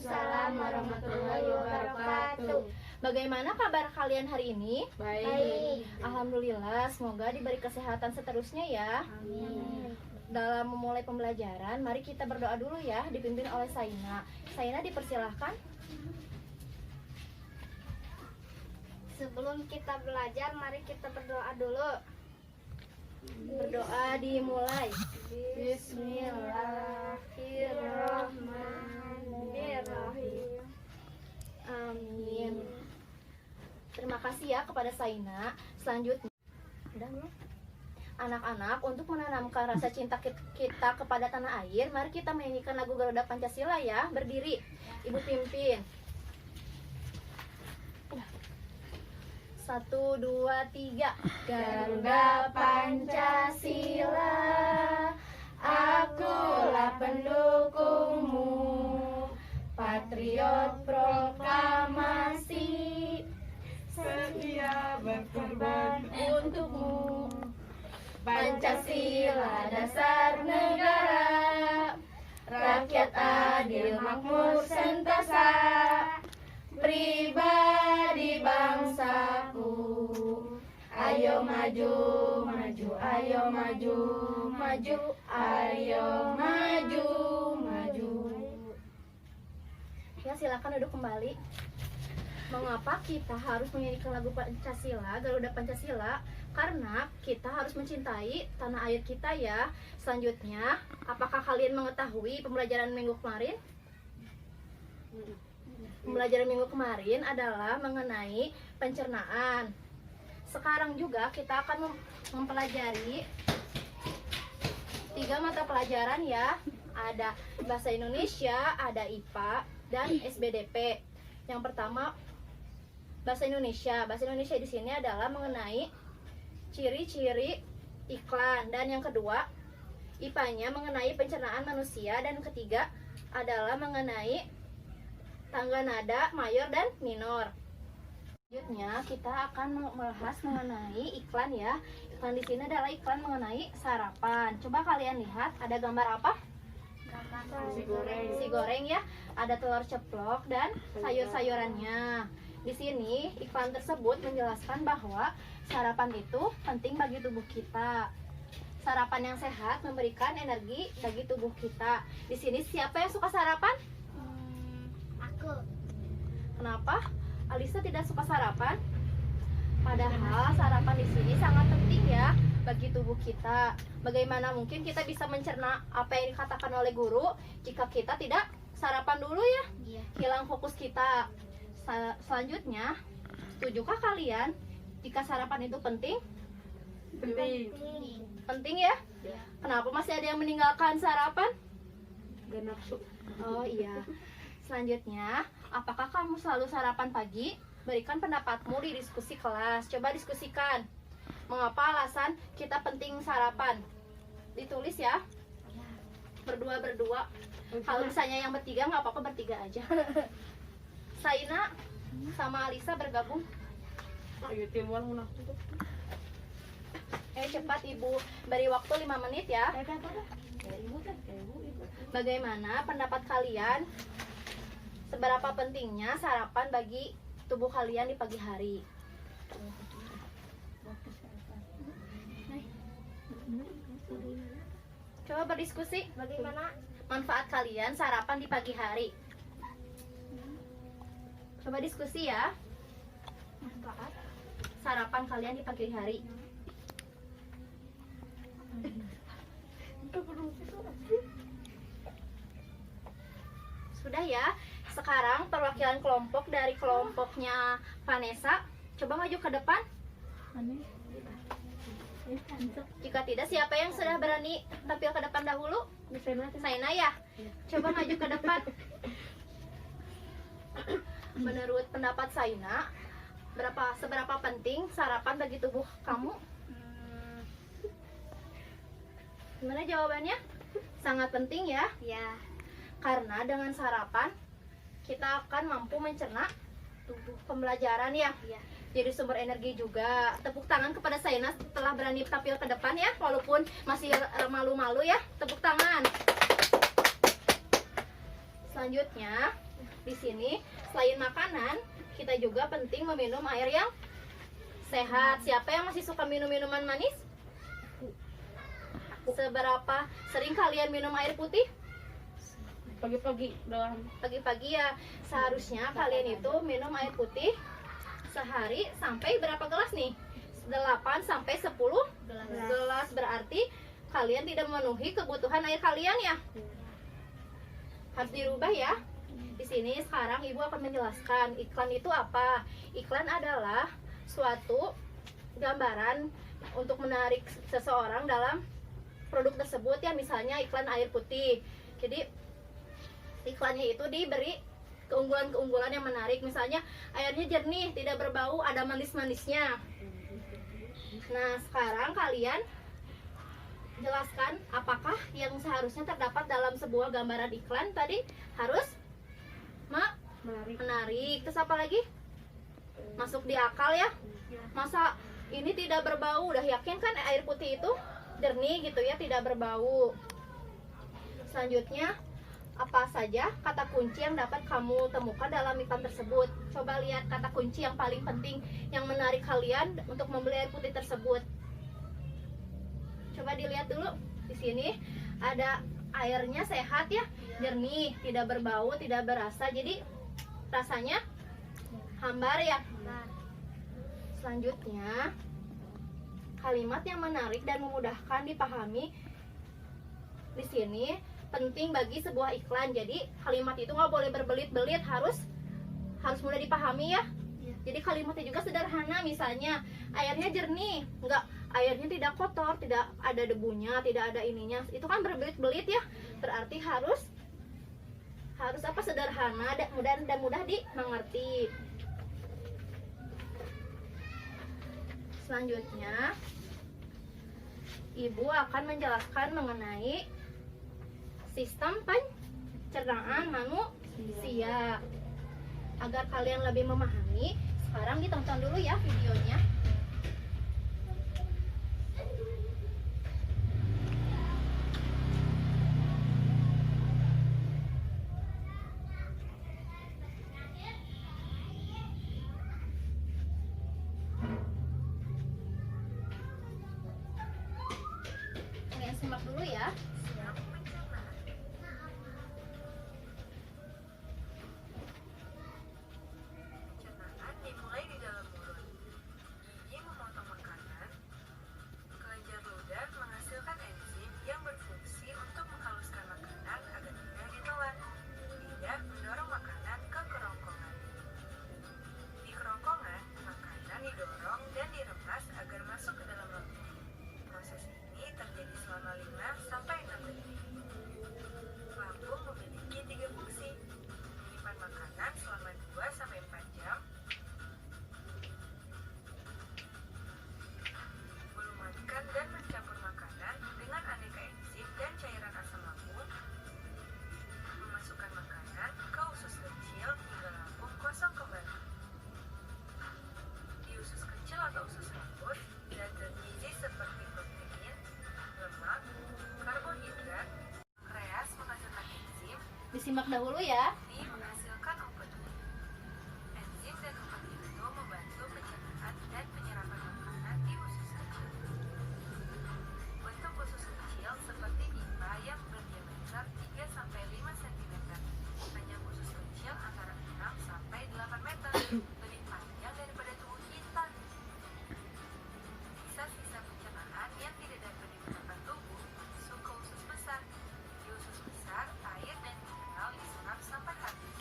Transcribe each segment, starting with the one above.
Waalaikumsalam warahmatullahi wabarakatuh. Bagaimana kabar kalian hari ini? Baik. Alhamdulillah, semoga diberi kesehatan seterusnya ya. Amin. Dalam memulai pembelajaran, mari kita berdoa dulu ya, dipimpin oleh Saina. Saina dipersilahkan. Sebelum kita belajar, mari kita berdoa dulu. Berdoa dimulai. Bismillahirrahmanirrahim. Amin. Terima kasih ya kepada Saina. Selanjutnya, udah belum? Anak-anak, untuk menanamkan rasa cinta kita kepada tanah air, mari kita menyanyikan lagu Garuda Pancasila ya. Berdiri, Ibu pimpin. 1, 2, 3. Garuda Pancasila, akulah pendukungmu, patriot proklamasi, setia berkorban untukmu. Pancasila dasar negara, rakyat adil makmur sentosa, pribadi bangsaku. Ayo maju, maju, ayo maju, maju, ayo maju, maju. Ya, silakan duduk kembali. Mengapa kita harus menyanyikan lagu Pancasila, Garuda Pancasila? Karena kita harus mencintai tanah air kita ya. Selanjutnya, apakah kalian mengetahui pembelajaran minggu kemarin? Pembelajaran minggu kemarin adalah mengenai pencernaan. Sekarang juga kita akan mempelajari 3 mata pelajaran ya. Ada Bahasa Indonesia, ada IPA, dan SBDP. Yang pertama, Bahasa Indonesia. Bahasa Indonesia di sini adalah mengenai ciri-ciri iklan, dan yang kedua, IPA-nya mengenai pencernaan manusia, dan yang ketiga adalah mengenai tangga nada mayor dan minor. Selanjutnya kita akan membahas mengenai iklan ya. Iklan di sini adalah iklan mengenai sarapan. Coba kalian lihat, ada gambar apa? Nasi goreng ya. Ada telur ceplok dan sayur-sayurannya. Di sini iklan tersebut menjelaskan bahwa sarapan itu penting bagi tubuh kita. Sarapan yang sehat memberikan energi bagi tubuh kita. Di sini siapa yang suka sarapan? Aku. Kenapa Alisa tidak suka sarapan? Padahal sarapan di sini sangat penting ya bagi tubuh kita. Bagaimana mungkin kita bisa mencerna apa yang dikatakan oleh guru jika kita tidak sarapan dulu ya? Iya. Hilang fokus kita. Selanjutnya, setujukah kalian jika sarapan itu penting? penting. Penting ya? Ya. Kenapa masih ada yang meninggalkan sarapan? Gak nafsu. Oh iya. Selanjutnya, apakah kamu selalu sarapan pagi? Berikan pendapatmu di diskusi kelas. Coba diskusikan. Mengapa alasan kita penting sarapan? Ditulis ya. Berdua-berdua. Kalau misalnya yang bertiga, nggak apa-apa, bertiga aja. Saina sama Alisa bergabung. Ayo timuan munah tuh. Cepat ibu, beri waktu 5 menit ya. Bagaimana pendapat kalian? Seberapa pentingnya sarapan bagi tubuh kalian di pagi hari? Coba berdiskusi, bagaimana manfaat kalian sarapan di pagi hari? Coba diskusi ya. Manfaat sarapan kalian di pagi hari. Sudah ya. Sekarang perwakilan kelompok dari kelompoknya Vanessa, coba maju ke depan. Jika tidak, siapa yang sudah berani tampil ke depan dahulu? Saina ya. Coba maju ke depan. Menurut pendapat Saina, seberapa penting sarapan bagi tubuh kamu? Gimana jawabannya? Sangat penting ya. Ya. Karena dengan sarapan kita akan mampu mencerna tubuh pembelajaran ya. Iya. Jadi sumber energi juga. Tepuk tangan kepada Saina setelah berani tampil ke depan ya, walaupun masih malu-malu ya. Tepuk tangan. Selanjutnya, Di sini selain makanan, kita juga penting meminum air yang sehat. Siapa yang masih suka minum minuman manis? Seberapa sering kalian minum air putih? Pagi-pagi doang. Pagi-pagi ya. Seharusnya kalian itu minum air putih sehari sampai berapa gelas nih? 8 sampai 10 gelas. Berarti kalian tidak memenuhi kebutuhan air kalian ya. Harus dirubah ya. Di sini sekarang Ibu akan menjelaskan iklan itu apa. Iklan adalah suatu gambaran untuk menarik seseorang dalam produk tersebut ya, misalnya iklan air putih. Jadi iklannya itu diberi keunggulan-keunggulan yang menarik, misalnya airnya jernih, tidak berbau, ada manis-manisnya. Nah, sekarang kalian jelaskan apakah yang seharusnya terdapat dalam sebuah gambaran iklan tadi. Harus menarik. Terus apa lagi? Masuk di akal ya. Masa ini tidak berbau? Udah yakin kan air putih itu jernih gitu ya, tidak berbau. Selanjutnya, apa saja kata kunci yang dapat kamu temukan dalam iklan tersebut? Coba lihat kata kunci yang paling penting yang menarik kalian untuk membeli air putih tersebut. Coba dilihat dulu. Di sini ada airnya sehat ya, jernih, tidak berbau, tidak berasa. Jadi rasanya hambar ya. Selanjutnya, kalimat yang menarik dan memudahkan dipahami di sini penting bagi sebuah iklan. Jadi kalimat itu nggak boleh berbelit-belit, harus mudah dipahami ya. Jadi kalimatnya juga sederhana, misalnya airnya jernih, nggak, airnya tidak kotor, tidak ada debunya, tidak ada ininya. Itu kan berbelit-belit ya. Berarti harus apa, sederhana dan mudah dimengerti. Selanjutnya, Ibu akan menjelaskan mengenai sistem pencernaan manusia. Agar kalian lebih memahami, sekarang ditonton dulu ya videonya. Kalian simak dulu ya. Pencernaan dimulai di dalam mulut. Gigi memotong makanan. Kelenjar ludah menghasilkan enzim yang berfungsi untuk menghaluskan makanan agar mudah ditelan. Lidah mendorong makanan ke kerongkongan. Di kerongkongan, makanan didorong dan diremas agar masuk ke dalam lambung. Proses ini terjadi selama 5 sampai 6 detik. Lambung memiliki 3 fungsi. Menyimpan makanan selama 2 sampai 4 jam, melumatkan dan mencampur makanan dengan aneka enzim dan cairan asam lambung, memasukkan makanan ke usus kecil hingga lambung kosong kembali. Di usus kecil atau usus rambut, zat-zat gizi seperti protein, lemak, karbohidrat, kreas menghasilkan enzim, Disimak dahulu ya. ini menghasilkan obat. Enzim dan obat itu membantu pencernaan dan penyerapan makanan di usus kecil. Bentuk usus kecil seperti pipa yang berdiameter 3 sampai 5 cm. Panjang usus kecil antara 6 sampai 8 meter, lebih panjang daripada tubuh kita. Sisa-sisa pencernaan yang tidak dapat digunakan tubuh masuk ke usus besar. Di usus besar, air dan mineral diserap sampai habis.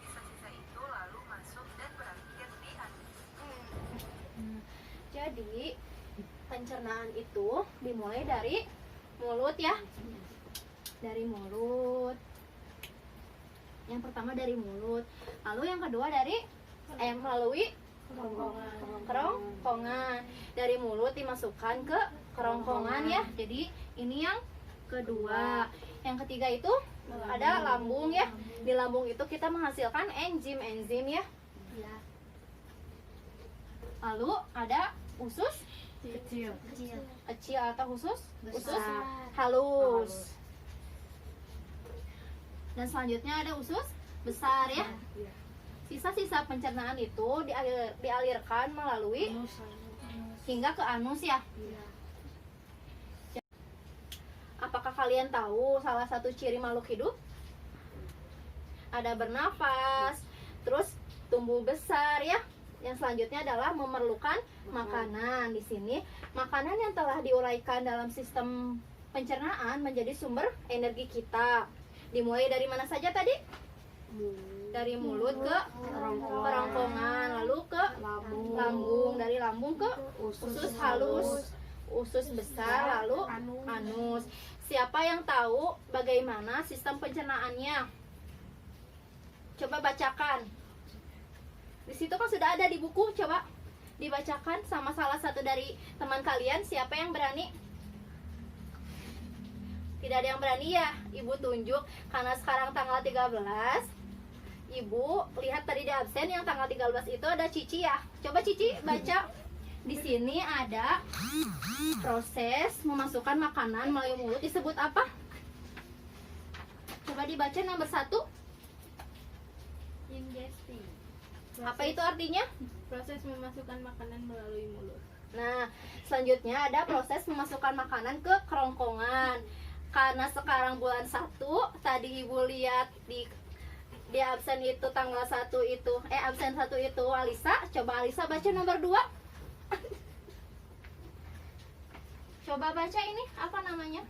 Sisa-sisa itu lalu masuk dan berakhir di anus. Jadi pencernaan itu dimulai dari mulut ya. Dari mulut. Yang pertama dari mulut. Lalu yang kedua dari melalui kerongkongan. Dari mulut dimasukkan ke kerongkongan ya. Jadi ini yang kedua. Yang ketiga itu ada lambung ya. Di lambung itu kita menghasilkan enzim ya. Lalu ada usus kecil atau usus halus. Dan selanjutnya ada usus besar ya. Sisa-sisa pencernaan itu dialirkan melalui hingga ke anus ya. Apakah kalian tahu salah satu ciri makhluk hidup? Ada bernafas, terus tumbuh besar ya. Yang selanjutnya adalah memerlukan makanan. Di sini makanan yang telah diuraikan dalam sistem pencernaan menjadi sumber energi kita. Dimulai dari mana saja tadi? Dari mulut ke kerongkongan, lalu ke lambung, dari lambung ke usus halus, usus besar, lalu anus. Siapa yang tahu bagaimana sistem pencernaannya? Coba bacakan. Di situ kan sudah ada di buku, coba dibacakan sama salah satu dari teman kalian. Siapa yang berani? Tidak ada yang berani ya? Ibu tunjuk karena sekarang tanggal 13. Ibu lihat tadi di absen yang tanggal 13 itu ada Cici ya. Coba Cici baca. Di sini ada proses memasukkan makanan melalui mulut disebut apa? Coba dibaca nomor 1. Ingesti. Apa itu artinya? Proses memasukkan makanan melalui mulut. Nah, selanjutnya ada proses memasukkan makanan ke kerongkongan. Karena sekarang bulan 1, tadi Ibu lihat di absen itu tanggal 1 itu, absen 1 itu Alisa. Coba Alisa baca nomor 2. Coba baca ini, apa namanya?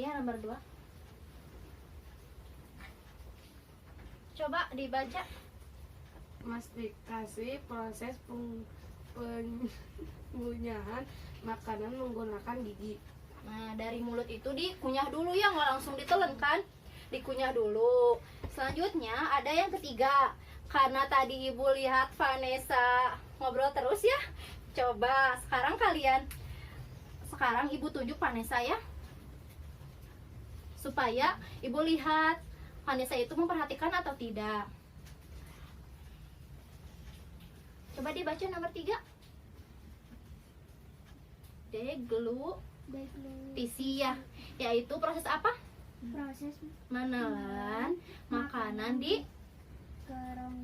Ya, nomor 2. Coba dibaca. Mastikasi, proses pengunyahan makanan menggunakan gigi. Nah, dari mulut itu dikunyah dulu ya, nggak langsung ditelan kan? Dikunyah dulu. Selanjutnya ada yang ketiga. Karena tadi Ibu lihat Vanessa ngobrol terus ya. Coba sekarang Ibu tunjuk Vanessa ya. Supaya Ibu lihat Vanessa itu memperhatikan atau tidak. Coba dibaca nomor 3. Deglutisi ya. Yaitu proses apa? Proses Menelan makanan di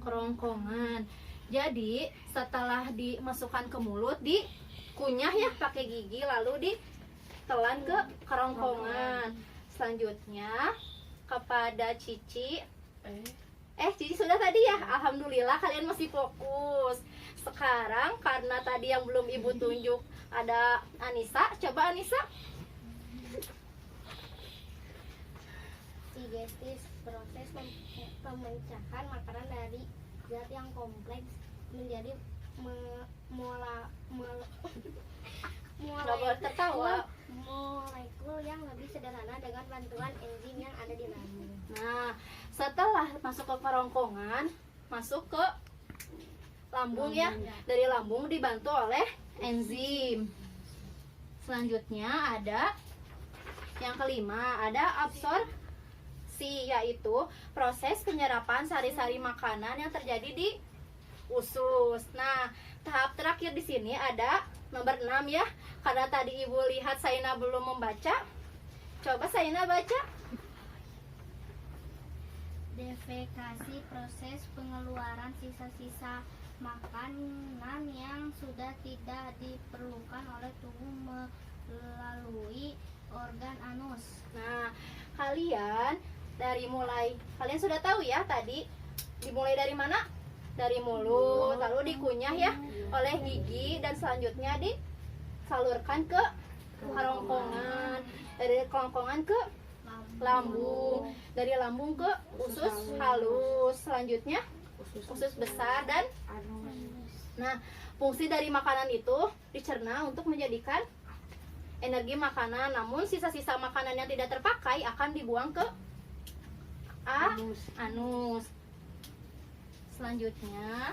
kerongkongan. Jadi setelah dimasukkan ke mulut, dikunyah ya pakai gigi, lalu ditelan ke kerongkongan. Selanjutnya kepada Cici. Cici sudah tadi ya. Alhamdulillah kalian masih fokus. Sekarang karena tadi yang belum Ibu tunjuk ada Anissa. Coba Anissa. digestis, proses pemecahan makanan dari zat yang kompleks menjadi Nggak boleh tertawa. molekul yang lebih sederhana dengan bantuan enzim yang ada di lambung. Nah, setelah masuk ke kerongkongan, masuk ke lambung ya. Dari lambung dibantu oleh enzim. Selanjutnya ada yang kelima, ada absorpsi, yaitu proses penyerapan sari-sari makanan yang terjadi di usus. Nah, tahap terakhir di sini ada nomor 6 ya. Karena tadi Ibu lihat Saina belum membaca. Coba Saina baca. Defekasi, proses pengeluaran sisa-sisa makanan yang sudah tidak diperlukan oleh tubuh melalui organ anus. Nah, kalian kalian sudah tahu ya tadi dimulai dari mana? Dari mulut, lalu dikunyah ya oleh gigi, dan selanjutnya disalurkan ke kerongkongan, dari kerongkongan ke lambung, dari lambung ke usus halus, selanjutnya usus besar dan nah, fungsi dari makanan itu dicerna untuk menjadikan energi makanan. Namun sisa-sisa makanan yang tidak terpakai akan dibuang ke anus. Selanjutnya,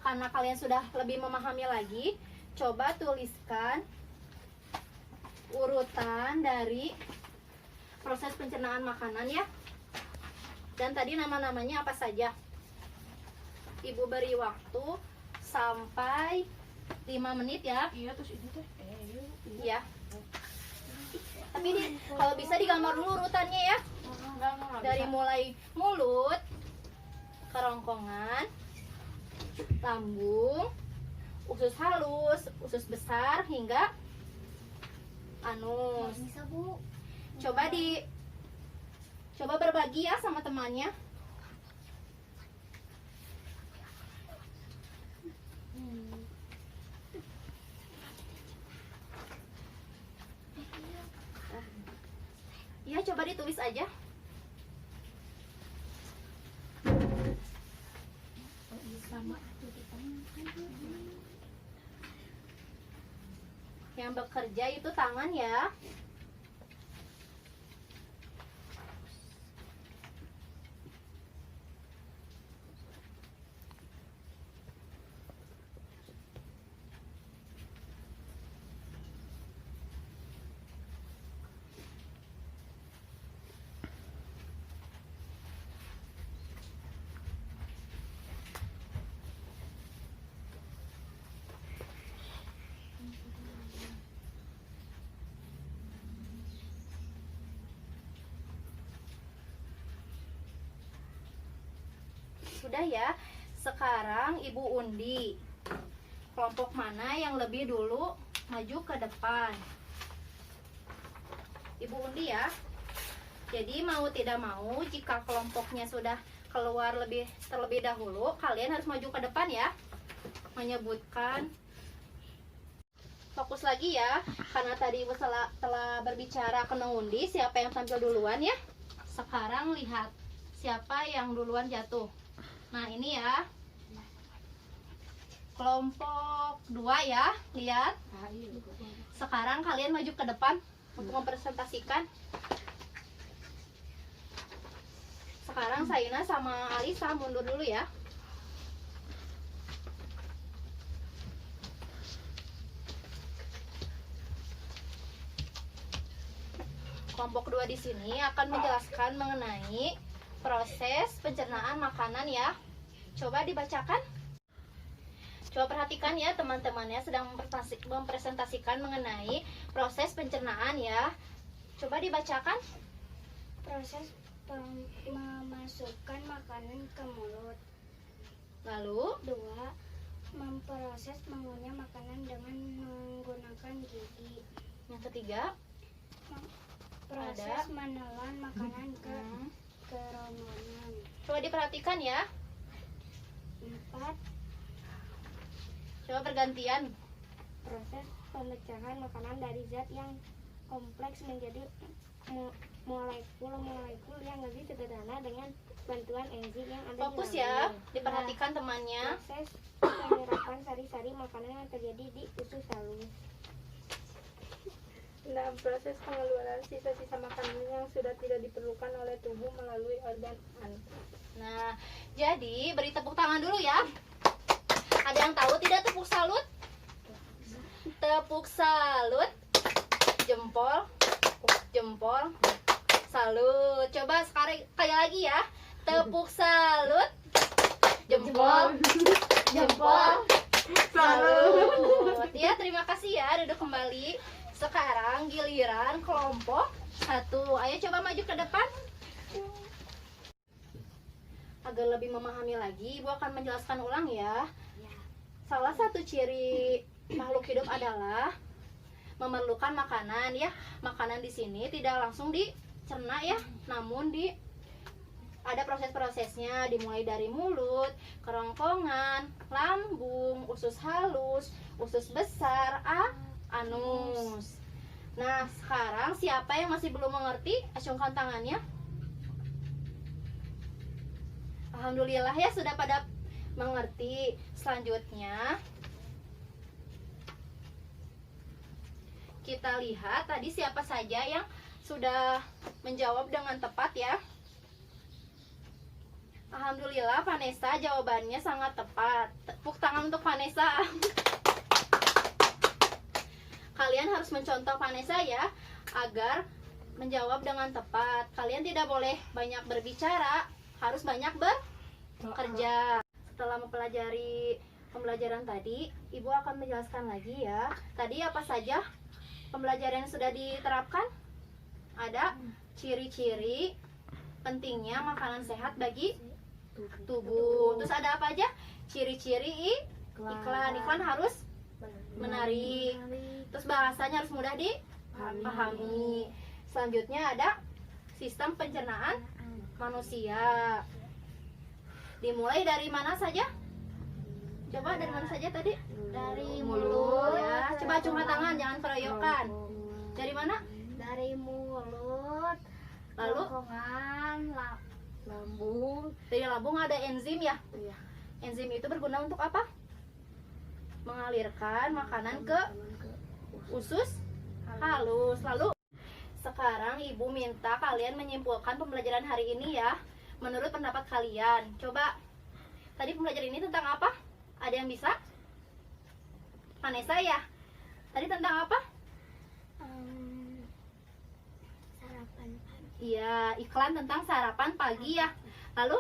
karena kalian sudah lebih memahami lagi, coba tuliskan urutan dari proses pencernaan makanan ya. Dan tadi nama-namanya apa saja. Ibu beri waktu sampai 5 menit ya. Iya, terus itu teh. Ya. tapi kalau bisa digambar dulu urutannya ya. Dari mulai mulut, kerongkongan, lambung, usus halus, usus besar hingga anus. Bisa Bu. Coba berbagi ya sama temannya. Ya, coba ditulis aja. Yang bekerja itu tangan ya. Sudah ya. Sekarang Ibu undi. Kelompok mana yang lebih dulu maju ke depan? Ibu undi ya. Jadi mau tidak mau, jika kelompoknya sudah keluar terlebih dahulu, kalian harus maju ke depan ya. Menyebutkan. Fokus lagi ya, karena tadi Ibu telah berbicara kena undi, siapa yang tampil duluan ya. Sekarang lihat siapa yang duluan jatuh. Nah ini ya, kelompok 2 ya, lihat. Sekarang kalian maju ke depan untuk mempresentasikan. Sekarang Saina sama Alisa mundur dulu ya. Kelompok 2 di sini akan menjelaskan mengenai proses pencernaan makanan ya. Coba dibacakan. Coba perhatikan ya teman-temannya sedang mempresentasikan mengenai proses pencernaan ya. Coba dibacakan. Proses memasukkan makanan ke mulut. Lalu 2. Memproses mengunyah makanan dengan menggunakan gigi. yang ketiga, Proses menelan makanan ke kerongkongan. coba diperhatikan ya. 4. Coba bergantian. Proses pemecahan makanan dari zat yang kompleks menjadi molekul-molekul yang lebih sederhana dengan bantuan enzim yang ada Fokus di ya, dalamnya. diperhatikan temannya. Proses penyerapan sari-sari makanan yang terjadi di usus halus. Dalam proses pengeluaran sisa-sisa makanan yang sudah tidak diperlukan oleh tubuh melalui organ Nah, jadi beri tepuk tangan dulu ya. Ada yang tahu tidak tepuk salut? Tepuk salut. Jempol, jempol, salut. Coba sekali lagi ya. Tepuk salut. Jempol, jempol, salut. Ya, terima kasih ya. Duduk kembali. Sekarang giliran kelompok 1. Ayo coba maju ke depan. Agar lebih memahami lagi, Ibu akan menjelaskan ulang ya. Salah satu ciri makhluk hidup adalah memerlukan makanan ya. Makanan di sini tidak langsung dicerna ya, namun ada proses-prosesnya, dimulai dari mulut, kerongkongan, lambung, usus halus, usus besar, anus. Nah, sekarang siapa yang masih belum mengerti? Acungkan tangannya. Alhamdulillah ya, sudah pada mengerti. Selanjutnya kita lihat tadi siapa saja yang sudah menjawab dengan tepat ya. Alhamdulillah, Vanessa jawabannya sangat tepat. Tepuk tangan untuk Vanessa. Kalian harus mencontoh Vanessa ya, agar menjawab dengan tepat. Kalian tidak boleh banyak berbicara, harus banyak bekerja. Setelah mempelajari pembelajaran tadi, Ibu akan menjelaskan lagi ya. Tadi apa saja pembelajaran yang sudah diterapkan? ada ciri-ciri pentingnya makanan sehat bagi tubuh. Terus ada apa aja? Ciri-ciri iklan. Iklan harus menarik. Terus bahasanya harus mudah dipahami. Selanjutnya ada sistem pencernaan manusia. Dimulai dari mana saja? Coba dari mana saja tadi? Dari Mulut mulut ya. Coba cuma tangan, jangan keroyokan. Dari mana? dari mulut, Lalu kerongkongan, Lambung. dari lambung ada enzim ya. Iya. Enzim itu berguna untuk apa? Mengalirkan makanan ke usus halus. Lalu sekarang ibu minta kalian menyimpulkan pembelajaran hari ini ya, menurut pendapat kalian. Coba, tadi pembelajaran ini tentang apa? Ada yang bisa? Vanessa ya? Tadi tentang apa? sarapan pagi. Iya, iklan tentang sarapan pagi ya. Lalu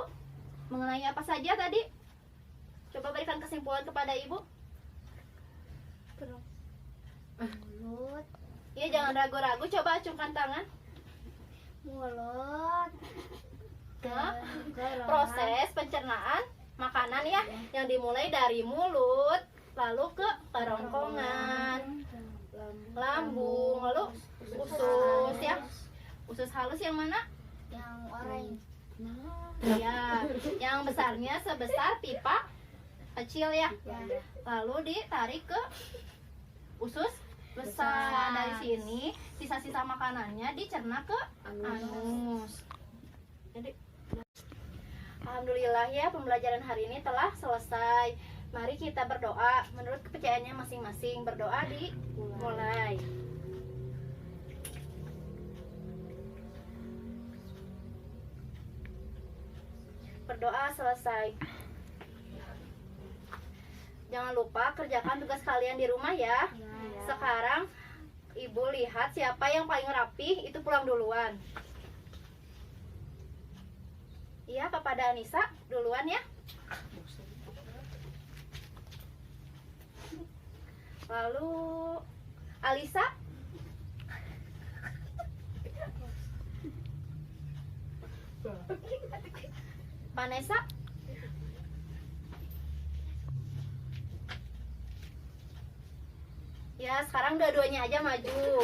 mengenai apa saja tadi? Coba berikan kesimpulan kepada ibu. Mulut, Iya, jangan ragu-ragu. Coba acungkan tangan. mulut, Nah, kerongkongan, proses pencernaan makanan ya, yang dimulai dari mulut, lalu ke kerongkongan, lambung, lalu usus ya. Usus halus yang mana? yang orange, Ya, yang besarnya sebesar pipa kecil ya. Lalu ditarik ke usus besar. Dari sini sisa-sisa makanannya dicerna ke anus. Jadi alhamdulillah ya, pembelajaran hari ini telah selesai. Mari kita berdoa menurut kepercayaannya masing-masing. Berdoa dimulai. Berdoa selesai. Jangan lupa kerjakan tugas kalian di rumah ya. Sekarang ibu lihat siapa yang paling rapi itu pulang duluan. Iya, kepada Anissa duluan ya. Lalu Alisa. Vanessa. Ya, sekarang dua-duanya aja maju.